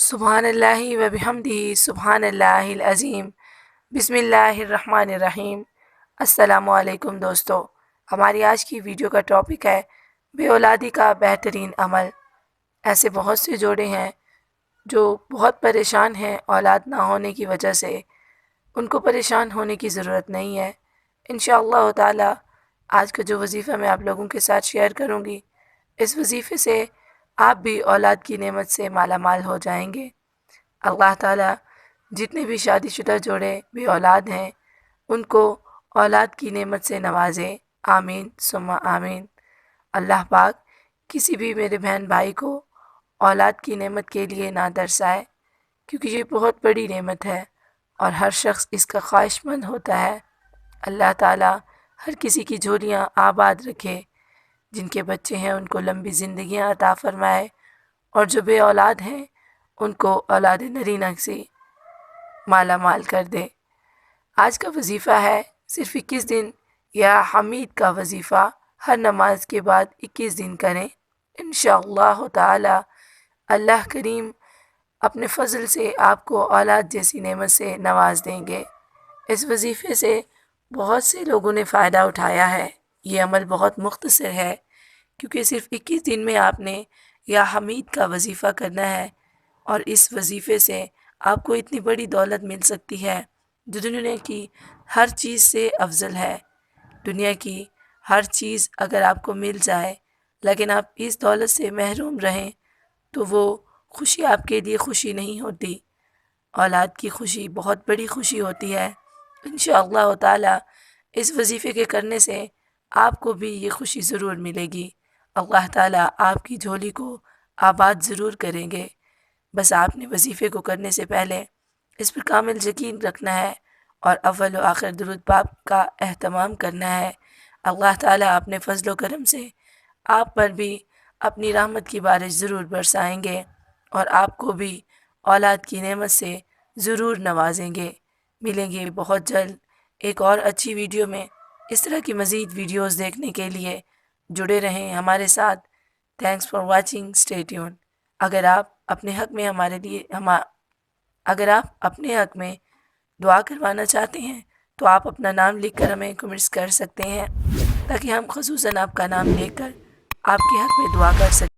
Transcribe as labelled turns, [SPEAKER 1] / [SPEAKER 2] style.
[SPEAKER 1] سبحان اللہ و بحمدہ سبحان اللہ العظیم۔ بسم اللہ الرحمن الرحیم۔ السلام علیکم دوستو، ہماری آج کی ویڈیو کا ٹاپک ہے بے اولادی کا بہترین عمل۔ ایسے بہت سے جوڑے ہیں جو بہت پریشان ہیں اولاد نہ ہونے کی وجہ سے۔ ان کو پریشان ہونے کی ضرورت نہیں ہے۔ انشاءاللہ تعالی آج کا جو وظیفہ میں آپ لوگوں کے ساتھ شیئر کروں گی، اس وظیفے سے آپ بھی اولاد کی نعمت سے مالا مال ہو جائیں گے۔ اللہ تعالیٰ جتنے بھی شادی شدہ جوڑے بے اولاد ہیں ان کو اولاد کی نعمت سے نوازے، آمین ثم آمین۔ اللہ پاک کسی بھی میرے بہن بھائی کو اولاد کی نعمت کے لیے نہ ترسائے، کیونکہ یہ بہت بڑی نعمت ہے اور ہر شخص اس کا خواہش مند ہوتا ہے۔ اللہ تعالیٰ ہر کسی کی جھولیاں آباد رکھے، جن کے بچے ہیں ان کو لمبی زندگیاں عطا فرمائے، اور جو بے اولاد ہیں ان کو اولاد نرینہ سے مالا مال کر دے۔ آج کا وظیفہ ہے صرف 21 دن یا حمید کا وظیفہ، ہر نماز کے بعد 21 دن کریں۔ انشاءاللہ تعالی اللہ کریم اپنے فضل سے آپ کو اولاد جیسی نعمت سے نواز دیں گے۔ اس وظیفے سے بہت سے لوگوں نے فائدہ اٹھایا ہے۔ یہ عمل بہت مختصر ہے، کیونکہ صرف 21 دن میں آپ نے یا حمید کا وظیفہ کرنا ہے، اور اس وظیفے سے آپ کو اتنی بڑی دولت مل سکتی ہے جو دنیا کی ہر چیز سے افضل ہے۔ دنیا کی ہر چیز اگر آپ کو مل جائے لیکن آپ اس دولت سے محروم رہیں تو وہ خوشی آپ کے لیے خوشی نہیں ہوتی۔ اولاد کی خوشی بہت بڑی خوشی ہوتی ہے۔ انشاءاللہ تعالی اس وظیفے کے کرنے سے آپ کو بھی یہ خوشی ضرور ملے گی۔ اللہ تعالیٰ آپ کی جھولی کو آباد ضرور کریں گے۔ بس آپ نے وظیفے کو کرنے سے پہلے اس پر کامل یقین رکھنا ہے اور اول و آخر درود پاک کا اہتمام کرنا ہے۔ اللہ تعالیٰ اپنے فضل و کرم سے آپ پر بھی اپنی رحمت کی بارش ضرور برسائیں گے اور آپ کو بھی اولاد کی نعمت سے ضرور نوازیں گے۔ ملیں گے بہت جلد ایک اور اچھی ویڈیو میں۔ اس طرح کی مزید ویڈیوز دیکھنے کے لیے جڑے رہیں ہمارے ساتھ۔ Thanks for watching, stay tune. اگر آپ اپنے حق میں دعا کروانا چاہتے ہیں تو آپ اپنا نام لکھ کر ہمیں کمنٹس کر سکتے ہیں، تاکہ ہم خصوصاً آپ کا نام لے کر آپ کے حق میں دعا کر سکیں۔